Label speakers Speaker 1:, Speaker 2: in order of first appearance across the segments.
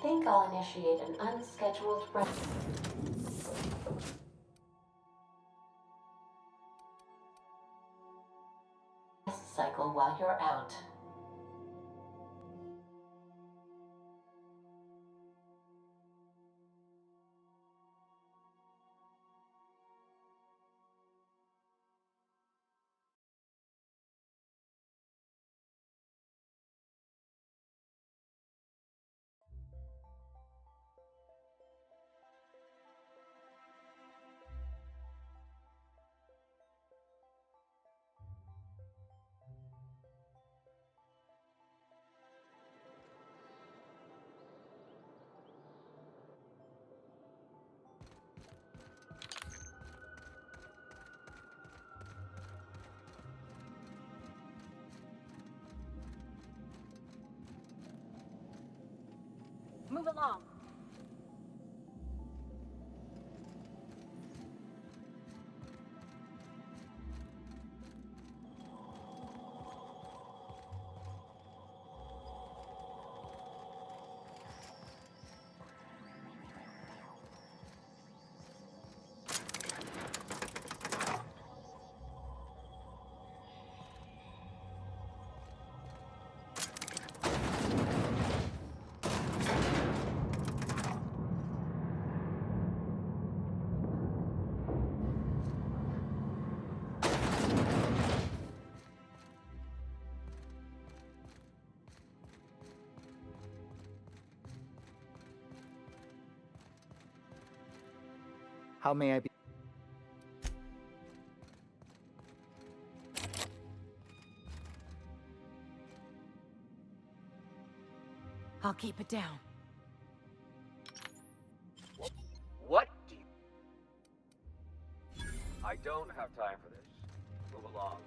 Speaker 1: think I'll initiate an unscheduled rest cycle while you're out.
Speaker 2: Move along.
Speaker 3: How may I be?
Speaker 2: I'll keep it down.
Speaker 4: What do you... I don't have time for this. Move along.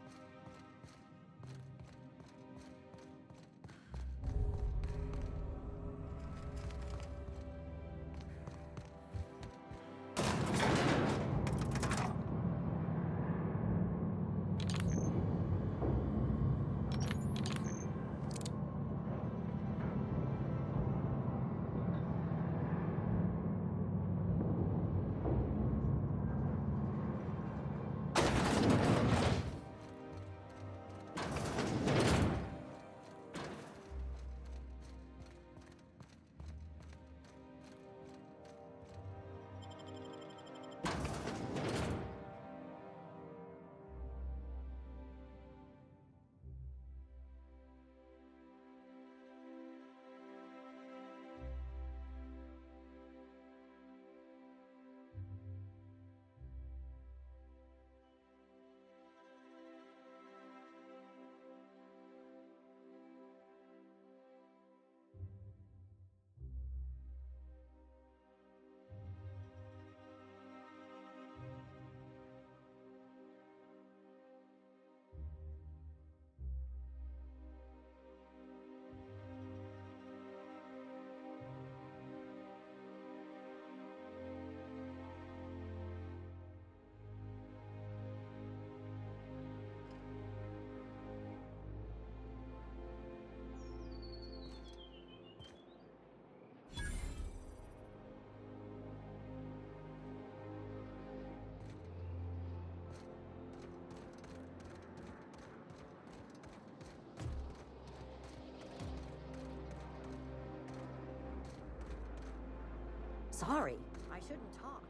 Speaker 2: Sorry, I shouldn't talk.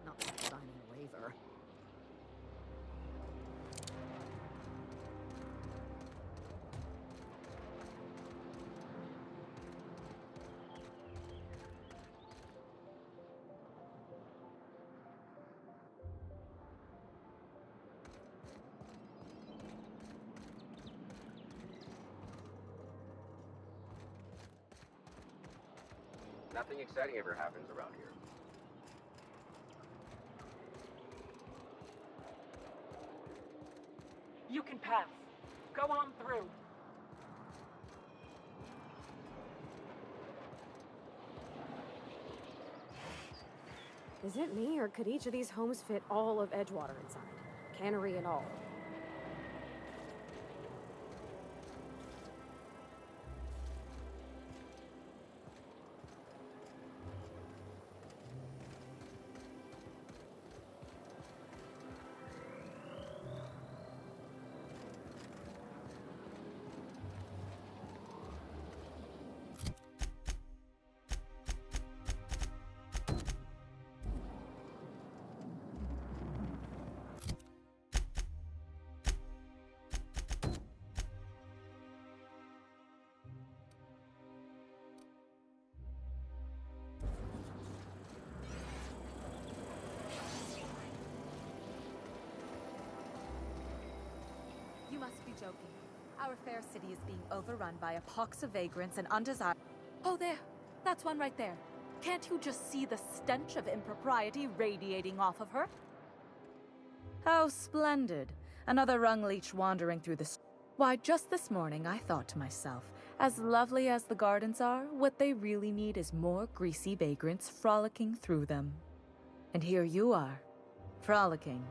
Speaker 2: Not like signing a waiver.
Speaker 4: Nothing exciting ever happens around here.
Speaker 5: You can pass. Go on through.
Speaker 6: Is it me, or could each of these homes fit all of Edgewater inside? Cannery and all.
Speaker 3: joking. Our fair city is being overrun by a pox of vagrants and undesired. Oh, there. That's one right there. Can't you just see the stench of impropriety radiating off of her? How splendid. Another rung leech wandering through the... Why, just this morning I thought to myself, as lovely as the gardens are, what they really need is more greasy vagrants frolicking through them. And here you are, frolicking.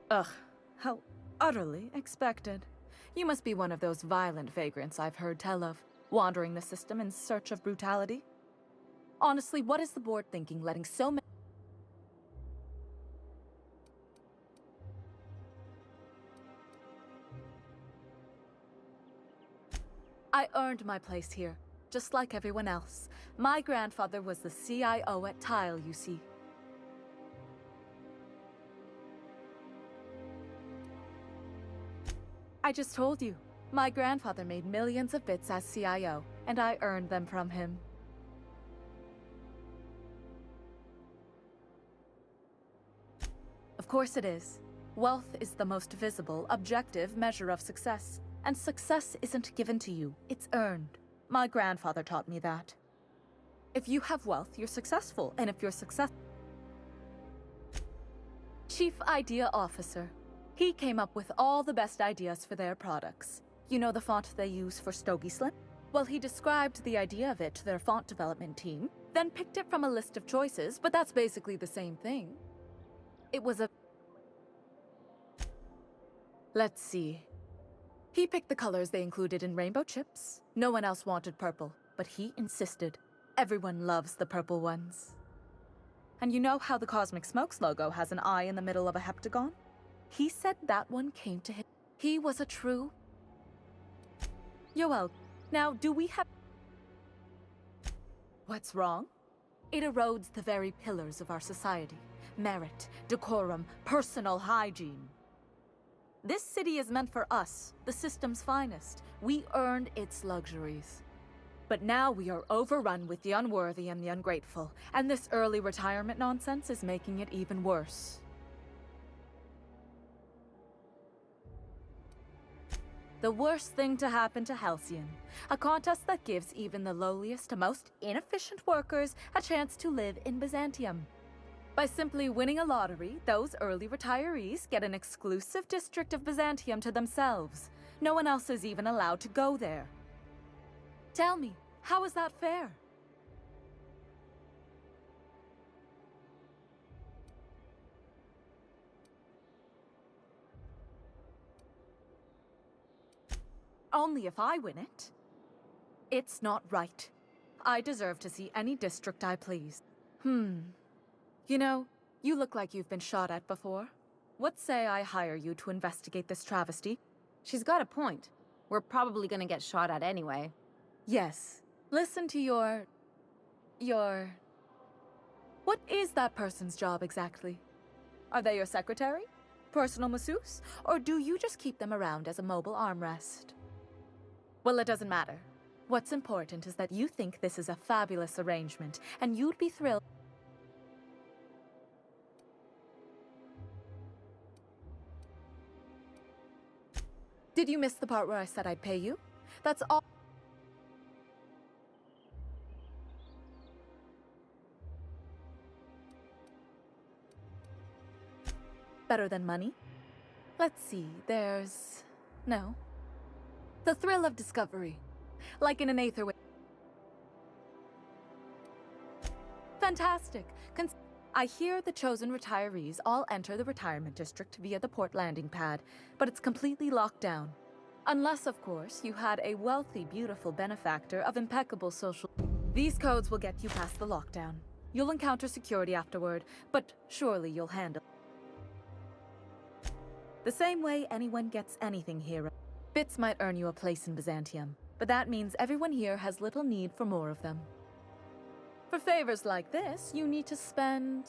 Speaker 3: Ugh, how utterly expected. You must be one of those violent vagrants I've heard tell of, wandering the system in search of brutality. Honestly, what is the board thinking, letting so many... I earned my place here, just like everyone else. My grandfather was the CIO at Tile, you see. I just told you. My grandfather made millions of bits as CIO, and I earned them from him. Of course it is. Wealth is the most visible, objective measure of success. And success isn't given to you, it's earned. My grandfather taught me that. If you have wealth, you're successful, and if you're Chief Idea Officer. He came up with all the best ideas for their products. You know the font they use for Stogie Slim? Well, he described the idea of it to their font development team, then picked it from a list of choices, but that's basically the same thing. It was a... Let's see. He picked the colors they included in rainbow chips. No one else wanted purple, but he insisted. Everyone loves the purple ones. And you know how the Cosmic Smokes logo has an eye in the middle of a heptagon? He said that one came to him. He was a true... Yoel, now do we have... What's wrong? It erodes the very pillars of our society. Merit, decorum, personal hygiene. This city is meant for us, the system's finest. We earned its luxuries. But now we are overrun with the unworthy and the ungrateful, and this early retirement nonsense is making it even worse. The worst thing to happen to Halcyon. A contest that gives even the lowliest to most inefficient workers a chance to live in Byzantium. By simply winning a lottery, those early retirees get an exclusive district of Byzantium to themselves. No one else is even allowed to go there. Tell me, how is that fair? Only if I win it. It's not right. I deserve to see any district I please. You know, you look like you've been shot at before. What say I hire you to investigate this travesty?
Speaker 7: She's got a point. We're probably gonna get shot at anyway.
Speaker 3: Yes. Listen to your... What is that person's job exactly? Are they your secretary? Personal masseuse? Or do you just keep them around as a mobile armrest? Well, it doesn't matter. What's important is that you think this is a fabulous arrangement, and you'd be thrilled. Did you miss the part where I said I'd pay you? That's all. Better than money? Let's see, there's... No. The thrill of discovery. Like in an Aetherway. Fantastic. I hear the chosen retirees all enter the retirement district via the port landing pad, but it's completely locked down. Unless, of course, you had a wealthy, beautiful benefactor of impeccable social... These codes will get you past the lockdown. You'll encounter security afterward, but surely you'll handle... The same way anyone gets anything here. Bits might earn you a place in Byzantium, but that means everyone here has little need for more of them. For favors like this, you need to spend...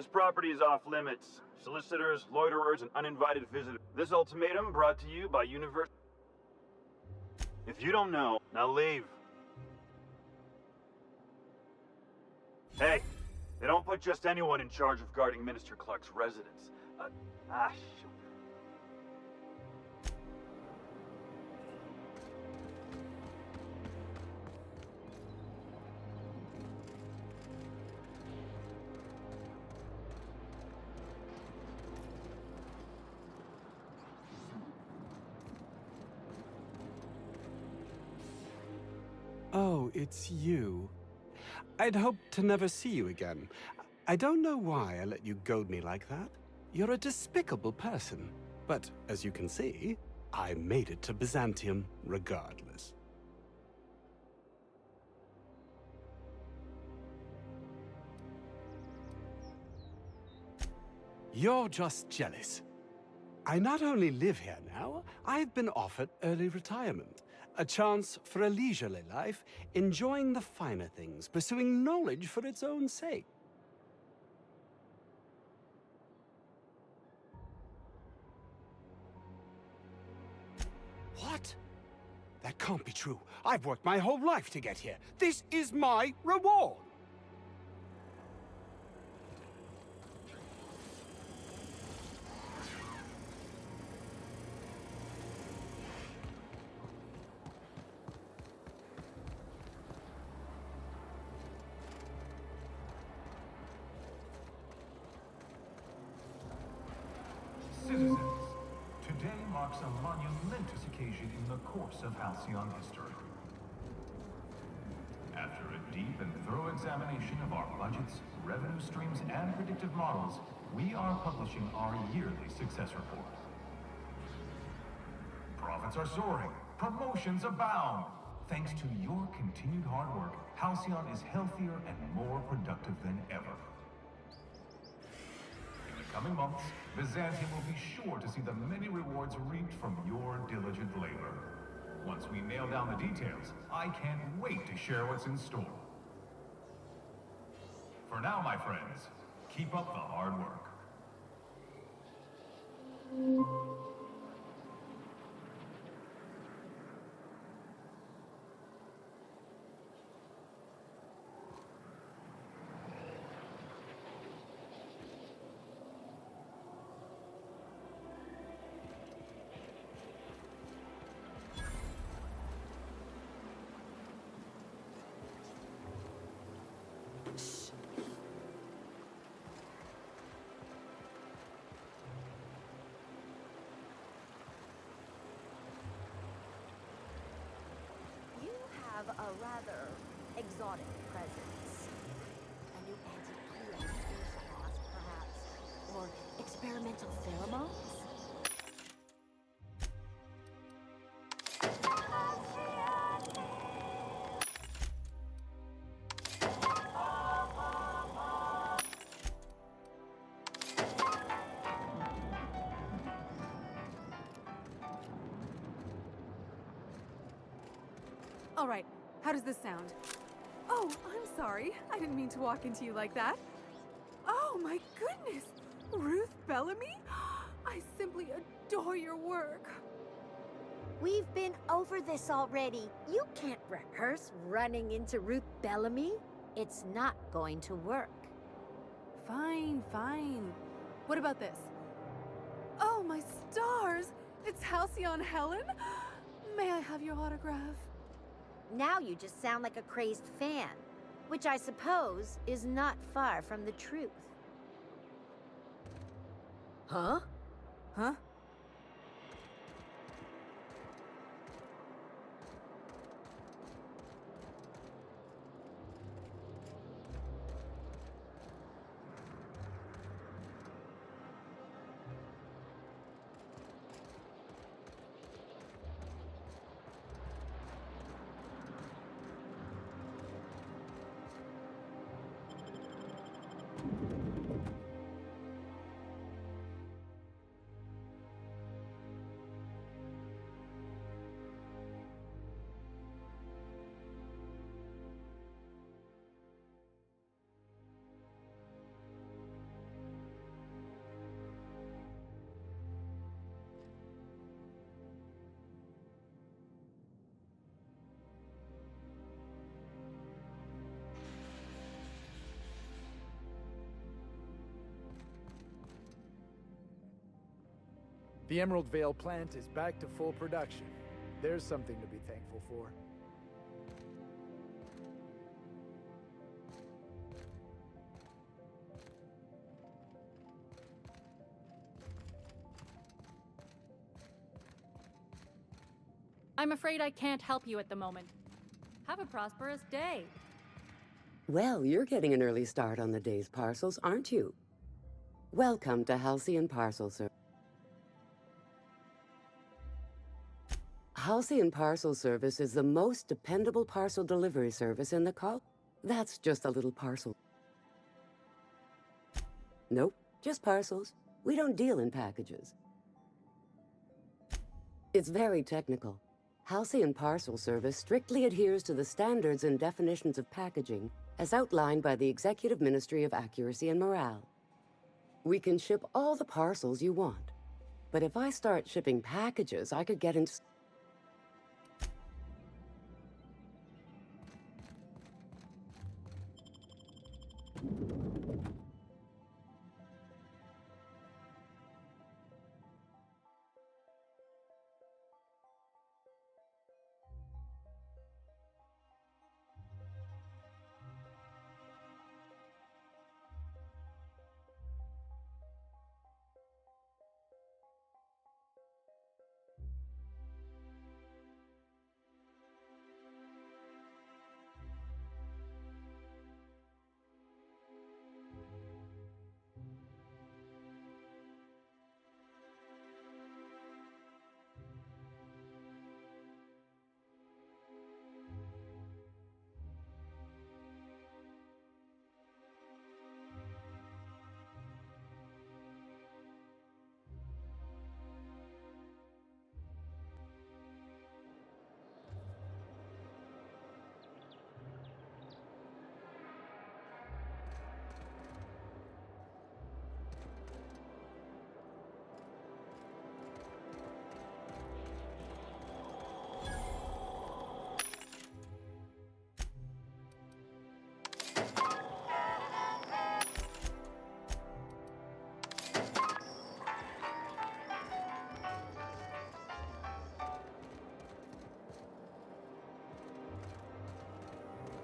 Speaker 8: This property is off limits. Solicitors, loiterers, and uninvited visitors. This ultimatum brought to you by Universal. If you don't know, now leave. Hey, they don't put just anyone in charge of guarding Minister Clark's residence. Shoot.
Speaker 9: Oh, it's you. I'd hoped to never see you again. I don't know why I let you goad me like that. You're a despicable person. But, as you can see, I made it to Byzantium regardless. You're just jealous. I not only live here now, I've been offered early retirement. A chance for a leisurely life, enjoying the finer things, pursuing knowledge for its own sake. What? That can't be true. I've worked my whole life to get here. This is my reward!
Speaker 10: Citizens, today marks a monumentous occasion in the course of Halcyon history. After a deep and thorough examination of our budgets, revenue streams, and predictive models, we are publishing our yearly success report. Profits are soaring, promotions abound. Thanks to your continued hard work, Halcyon is healthier and more productive than ever. In the coming months, Byzantium will be sure to see the many rewards reaped from your diligent labor. Once we nail down the details, I can't wait to share what's in store. For now, my friends, keep up the hard work.
Speaker 2: A rather exotic presence. A new antique lost, perhaps? Or experimental pheromones?
Speaker 3: All right, how does this sound? Oh, I'm sorry. I didn't mean to walk into you like that. Oh my goodness! Ruth Bellamy? I simply adore your work.
Speaker 2: We've been over this already. You can't rehearse running into Ruth Bellamy. It's not going to work.
Speaker 3: Fine, fine. What about this? Oh, my stars! It's Halcyon Helen? May I have your autograph?
Speaker 2: Now you just sound like a crazed fan, which I suppose is not far from the truth. Huh?
Speaker 3: Huh?
Speaker 11: The Emerald Vale plant is back to full production. There's something to be thankful for.
Speaker 3: I'm afraid I can't help you at the moment. Have a prosperous day.
Speaker 12: Well, you're getting an early start on the day's parcels, aren't you? Welcome to Halcyon Parcel Service. Halcyon Parcel Service is the most dependable parcel delivery service in the call. That's just a little parcel. Nope, just parcels. We don't deal in packages. It's very technical. Halcyon Parcel Service strictly adheres to the standards and definitions of packaging as outlined by the Executive Ministry of Accuracy and Morale. We can ship all the parcels you want, but if I start shipping packages, I could get into...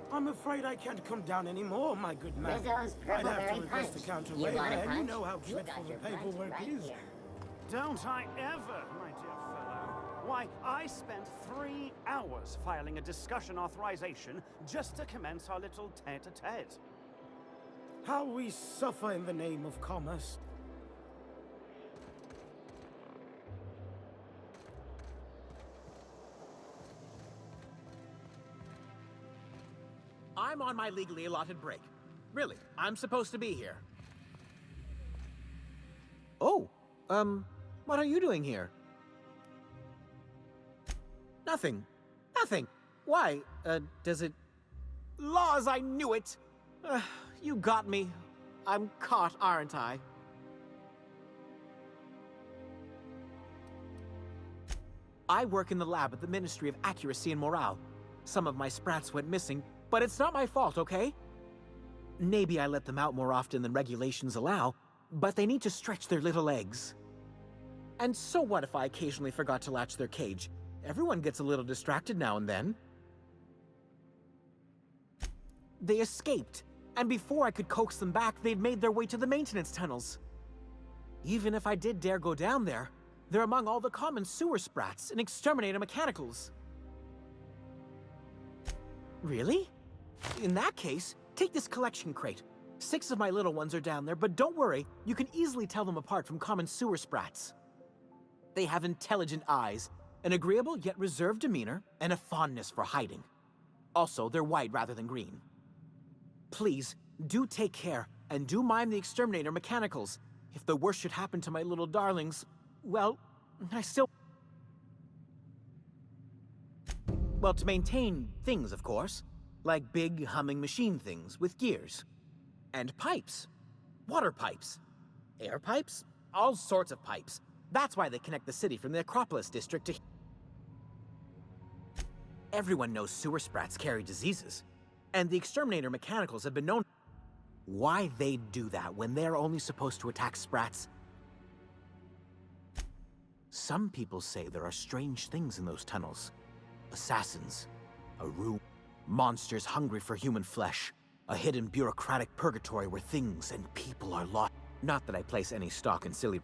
Speaker 13: I'm afraid I can't come down anymore, my good man.
Speaker 1: Rizzo's
Speaker 13: I'd have to
Speaker 1: Purpleberry
Speaker 13: request
Speaker 1: Punch.
Speaker 13: a counter
Speaker 1: You
Speaker 13: weight,
Speaker 1: want a
Speaker 13: and you
Speaker 1: punch?
Speaker 13: know how
Speaker 1: You
Speaker 13: dreadful
Speaker 1: got
Speaker 13: the
Speaker 1: your punch
Speaker 13: paperwork
Speaker 1: right
Speaker 13: is.
Speaker 1: here.
Speaker 5: Don't I ever, my dear fellow. Why, I spent 3 hours filing a discussion authorization just to commence our little tete-a-tete.
Speaker 13: How we suffer in the name of commerce.
Speaker 14: I'm on my legally allotted break. Really, I'm supposed to be here. Oh, what are you doing here? Nothing. Nothing. Why, does it... Laws, I knew it! You got me. I'm caught, aren't I? I work in the lab at the Ministry of Accuracy and Morale. Some of my sprats went missing, but it's not my fault, okay? Maybe I let them out more often than regulations allow, but they need to stretch their little legs. And so what if I occasionally forgot to latch their cage? Everyone gets a little distracted now and then. They escaped, and before I could coax them back, they'd made their way to the maintenance tunnels. Even if I did dare go down there, they're among all the common sewer sprats and exterminator mechanicals. Really? In that case, take this collection crate. 6 of my little ones are down there, but don't worry, you can easily tell them apart from common sewer sprats. They have intelligent eyes, an agreeable yet reserved demeanor, and a fondness for hiding. Also, they're white rather than green. Please, do take care, and do mind the exterminator mechanicals. If the worst should happen to my little darlings, well, I still... Well, to maintain things, of course. Like big, humming machine things with gears. And pipes. Water pipes. Air pipes. All sorts of pipes. That's why they connect the city from the Acropolis district to... Everyone knows sewer sprats carry diseases. And the exterminator mechanicals have been known... Why they'd do that when they're only supposed to attack sprats... Some people say there are strange things in those tunnels. Assassins, a room, monsters hungry for human flesh, a hidden bureaucratic purgatory where things and people are lost. Not that I place any stock in silly...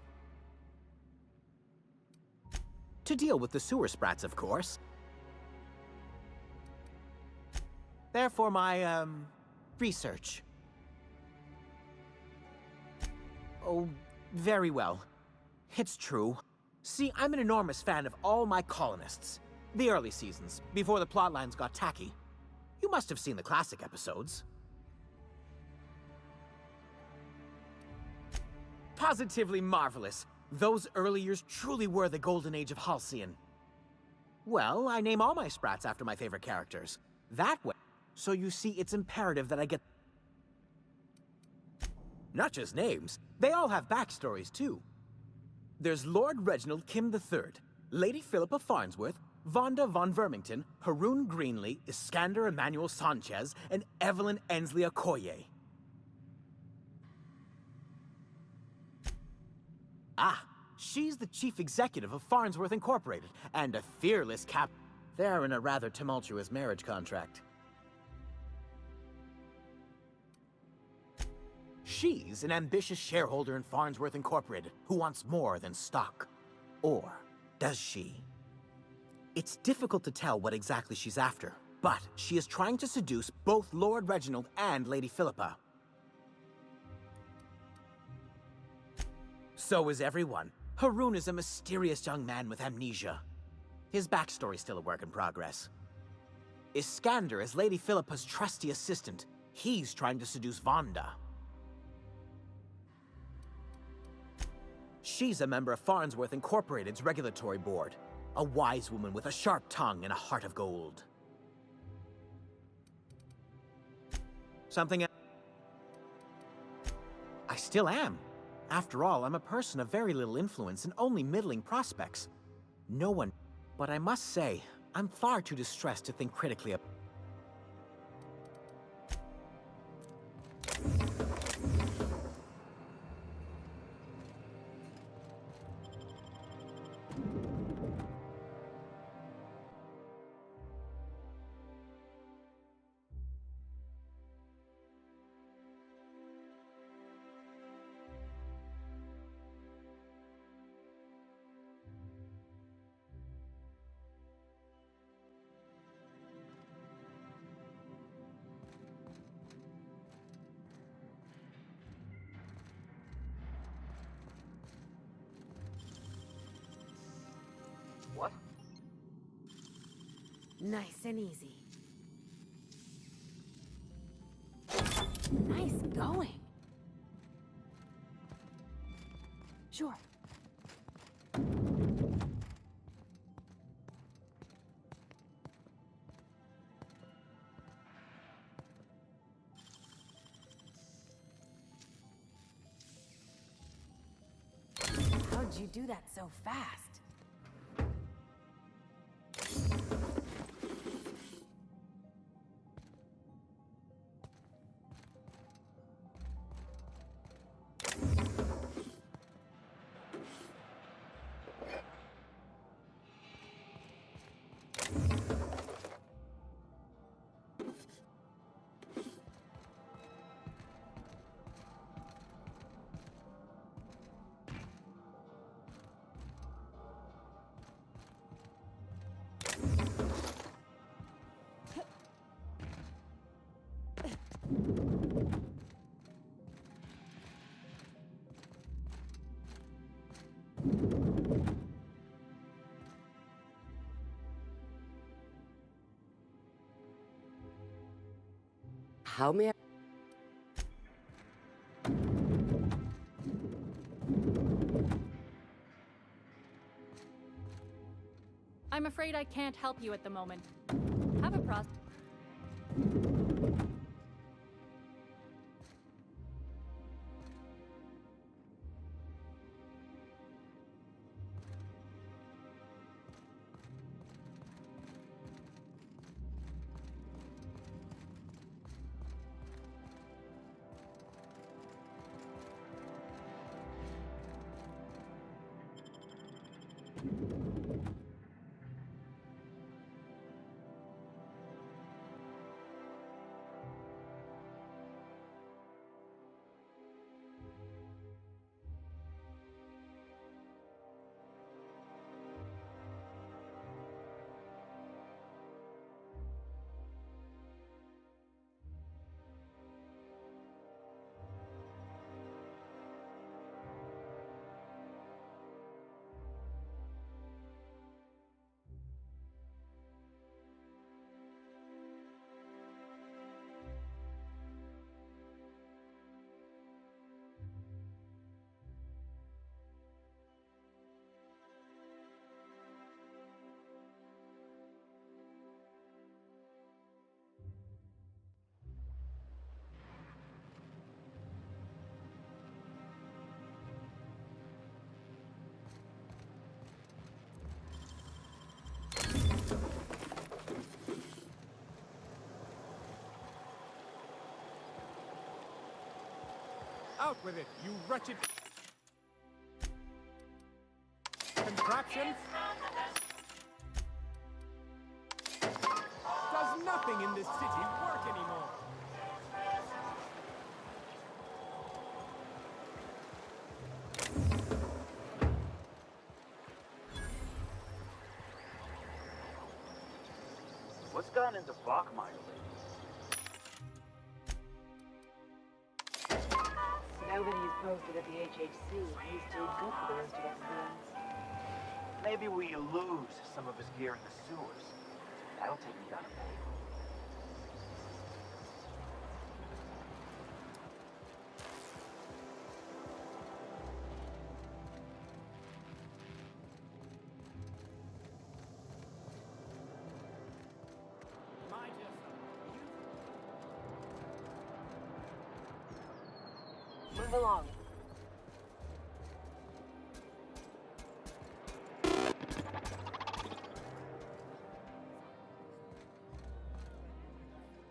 Speaker 14: To deal with the sewer sprats, of course. Therefore, my, research. Oh, very well. It's true. See, I'm an enormous fan of all my colonists. The early seasons, before the plotlines got tacky. You must have seen the classic episodes. Positively marvelous. Those early years truly were the golden age of Halcyon. Well, I name all my sprats after my favorite characters. That way. So you see, it's imperative that I get... Not just names, they all have backstories too. There's Lord Reginald Kim III, Lady Philippa Farnsworth, Vonda von Vermington, Haroon Greenlee, Iskander Emmanuel Sanchez, and Evelyn Ensley Okoye. Ah, she's the chief executive of Farnsworth Incorporated, and a fearless cap... They're in a rather tumultuous marriage contract. She's an ambitious shareholder in Farnsworth Incorporated who wants more than stock. Or does she? It's difficult to tell what exactly she's after, but she is trying to seduce both Lord Reginald and Lady Philippa. So is everyone. Haroon is a mysterious young man with amnesia. His backstory's still a work in progress. Iskander is Lady Philippa's trusty assistant. He's trying to seduce Vonda. She's a member of Farnsworth Incorporated's regulatory board. A wise woman with a sharp tongue and a heart of gold. Something... I still am. After all, I'm a person of very little influence and only middling prospects. No one... But I must say, I'm far too distressed to think critically of...
Speaker 4: What?
Speaker 2: Nice and easy. Nice going. Sure. How'd you do that so fast?
Speaker 12: How may I...
Speaker 3: I'm afraid I can't help you at the moment. Have a pros...
Speaker 11: Out with it, you wretched contraption! Does nothing in this city work anymore?
Speaker 8: What's gone into Bachmeyer lately?
Speaker 15: Nobody's posted at the HHC. He's too good for the rest of us villains.
Speaker 8: Maybe we lose some of his gear in the sewers. That'll take me down a peg.
Speaker 5: My dear fellow,
Speaker 15: Move along.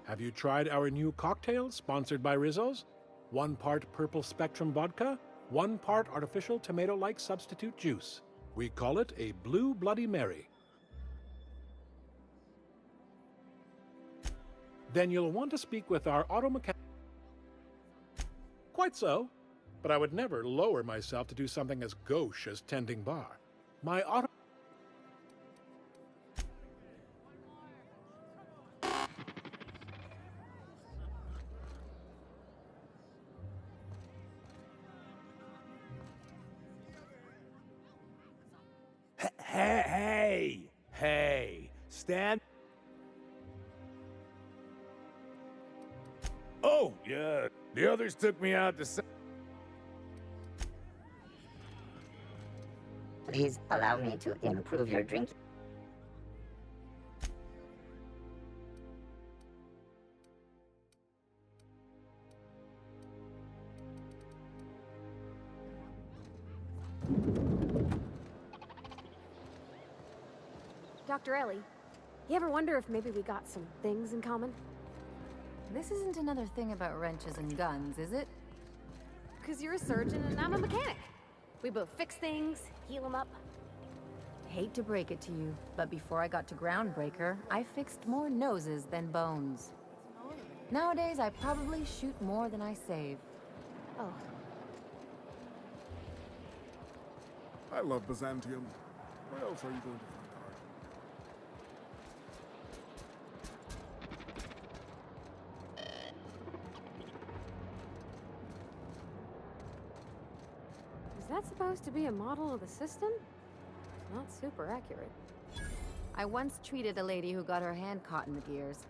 Speaker 16: Have you tried our new cocktail sponsored by Rizzo's? 1 part Purple Spectrum vodka, 1 part artificial tomato-like substitute juice. We call it a Blue Bloody Mary. Then you'll want to speak with our auto mechanic. Quite so, but I would never lower myself to do something as gauche as tending bar. My auto...
Speaker 11: Hey! Stand. Oh, yeah. The others took me out to.
Speaker 17: Please allow me to improve your drinking.
Speaker 6: Dr. Ellie, you ever wonder if maybe we got some things in common?
Speaker 7: This isn't another thing about wrenches and guns, is it?
Speaker 6: Because you're a surgeon and I'm a mechanic. We both fix things, heal them up.
Speaker 7: Hate to break it to you, but before I got to Groundbreaker, I fixed more noses than bones. Nowadays, I probably shoot more than I save.
Speaker 6: Oh.
Speaker 18: I love Byzantium. Where else are you going to find art?
Speaker 6: Is that supposed to be a model of the system? It's not super accurate.
Speaker 7: I once treated a lady who got her hand caught in the gears.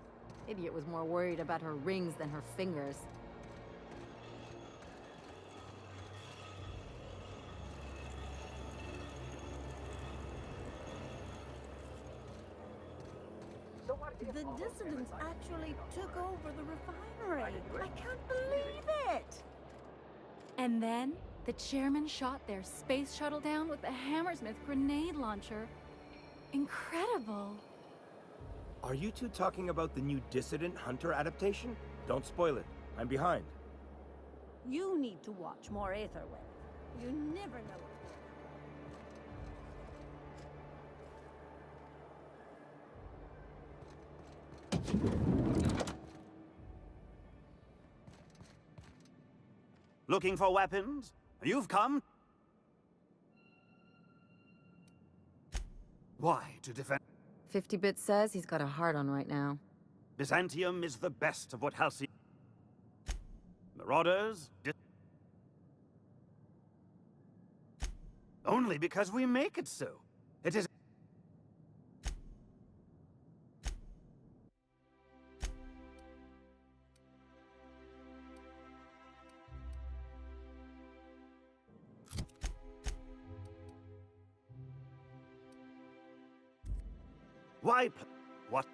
Speaker 7: Idiot was more worried about her rings than her fingers.
Speaker 19: The dissidents actually took over the refinery. I can't believe it!
Speaker 3: And then, the chairman shot their space shuttle down with a Hammersmith grenade launcher. Incredible.
Speaker 20: Are you two talking about the new Dissident Hunter adaptation? Don't spoil it. I'm behind.
Speaker 19: You need to watch more Aetherweb. You never know.
Speaker 5: Looking for weapons? You've come? Why, to defend?
Speaker 7: 50-bit says he's got a hard on right now.
Speaker 5: Byzantium is the best of what Halcyon... Marauders? Only because we make it so. It is... Wipe. What?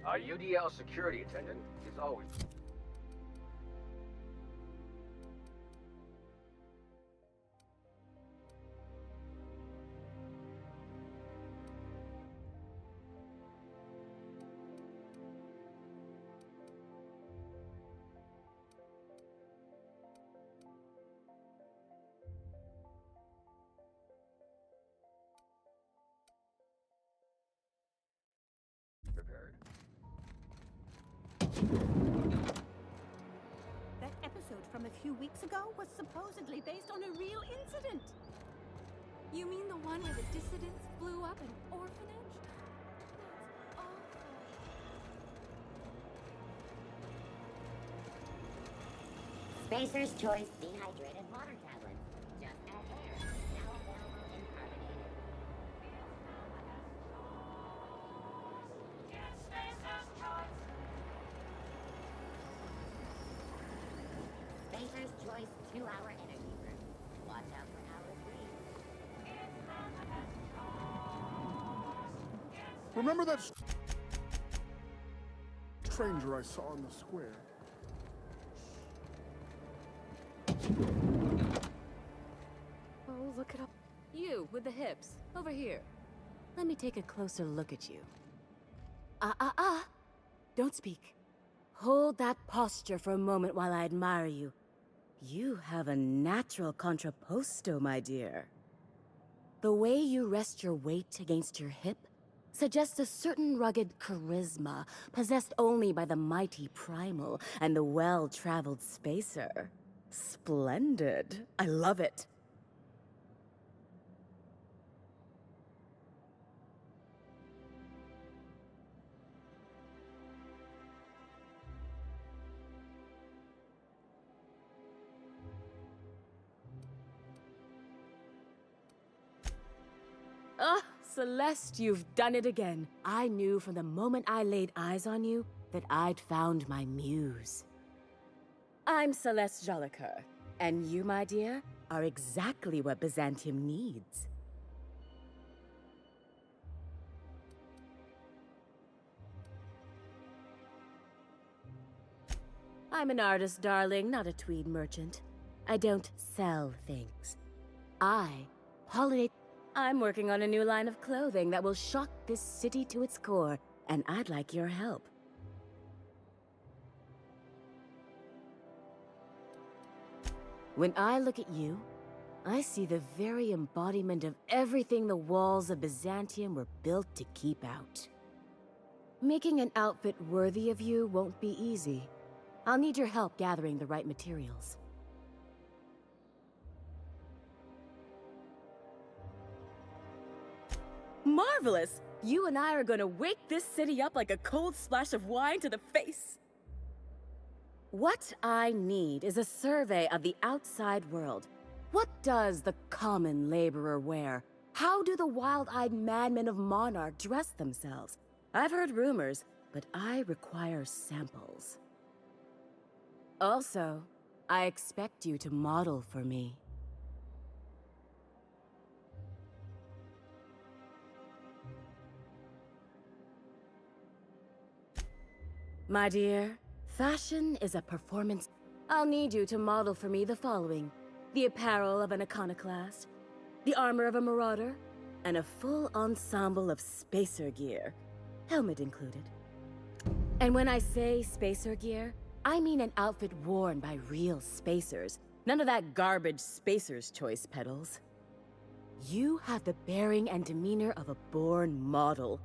Speaker 4: Our UDL security attendant is always... prepared.
Speaker 19: That episode from a few weeks ago was supposedly based on a real incident.
Speaker 3: You mean the one where the dissidents blew up an orphanage? That's awful.
Speaker 17: Spacer's Choice Dehydrated Water Tablets. Just add air. Now available in carbonated. Spacer's Choice 2-hour energy burn. Watch out for hours leave.
Speaker 18: Remember that stranger I saw in the square?
Speaker 6: Oh, look it up.
Speaker 3: You, with the hips. Over here. Let me take a closer look at you.
Speaker 21: Don't speak. Hold that posture for a moment while I admire you. You have a natural contrapposto, my dear. The way you rest your weight against your hip suggests a certain rugged charisma possessed only by the mighty primal and the well-traveled spacer. Splendid. I love it. Celeste, you've done it again. I knew from the moment I laid eyes on you that I'd found my muse. I'm Celeste Jolicoeur, and you, my dear, are exactly what Byzantium needs. I'm an artist, darling, not a tweed merchant. I don't sell things. I pollinate. I'm working on a new line of clothing that will shock this city to its core, and I'd like your help. When I look at you, I see the very embodiment of everything the walls of Byzantium were built to keep out. Making an outfit worthy of you won't be easy. I'll need your help gathering the right materials. Marvelous! You and I are gonna wake this city up like a cold splash of wine to the face. What I need is a survey of the outside world. What does the common laborer wear? How do the wild-eyed madmen of Monarch dress themselves? I've heard rumors, but I require samples. Also, I expect you to model for me. My dear, fashion is a performance. I'll need you to model for me the following: the apparel of an iconoclast, the armor of a marauder, and a full ensemble of spacer gear, helmet included. And when I say spacer gear, I mean an outfit worn by real spacers. None of that garbage Spacer's Choice pedals. You have the bearing and demeanor of a born model.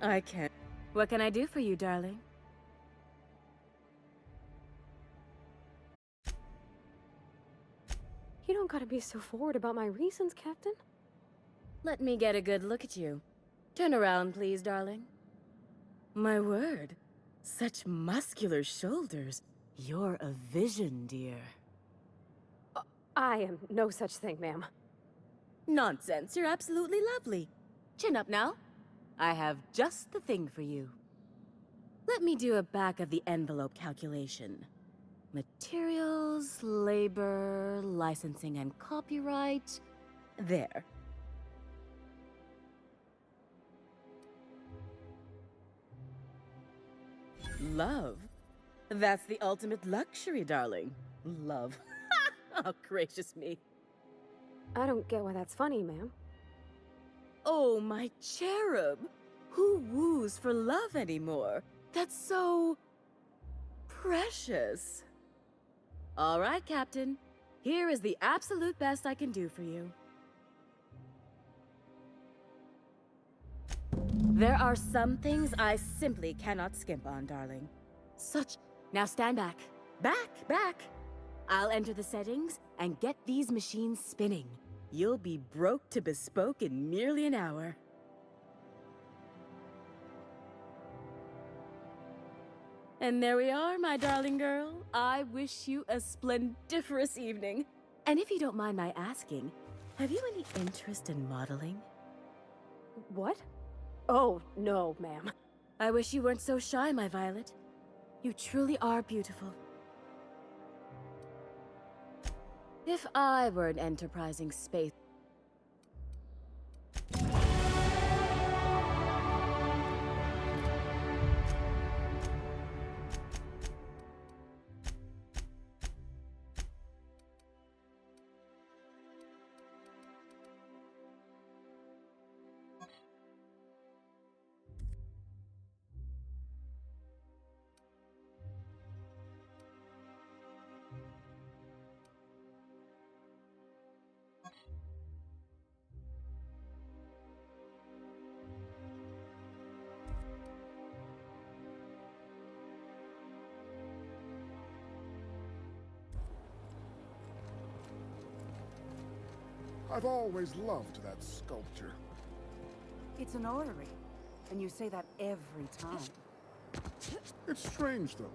Speaker 21: I can't. What can I do for you, darling?
Speaker 6: You don't gotta be so forward about my reasons, Captain.
Speaker 21: Let me get a good look at you. Turn around, please, darling. My word. Such muscular shoulders. You're a vision, dear.
Speaker 6: I am no such thing, ma'am.
Speaker 21: Nonsense. You're absolutely lovely. Chin up now. I have just the thing for you. Let me do a back-of-the-envelope calculation. Materials, labor, licensing and copyright. There. Love? That's the ultimate luxury, darling. Love. Oh, gracious me.
Speaker 6: I don't get why that's funny, ma'am.
Speaker 21: Oh, my cherub! Who woos for love anymore? That's so... precious. All right, Captain. Here is the absolute best I can do for you. There are some things I simply cannot skimp on, darling. Such... Now stand back. Back! I'll enter the settings and get these machines spinning. you'll be broke to bespoke in merely an hour. And there we are, my darling girl. I wish you a splendiferous evening. And if you don't mind my asking, have you any interest in modeling?
Speaker 6: What? Oh, no, ma'am.
Speaker 21: I wish you weren't so shy, my Violet. You truly are beautiful. If I were an enterprising space...
Speaker 18: I've always loved that sculpture.
Speaker 15: It's an orrery, and you say that every time.
Speaker 18: It's strange, though.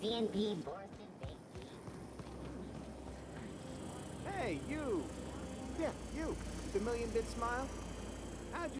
Speaker 17: C&B Borston Baked.
Speaker 9: Hey, you! Yeah, you! The million-bit smile? How'd you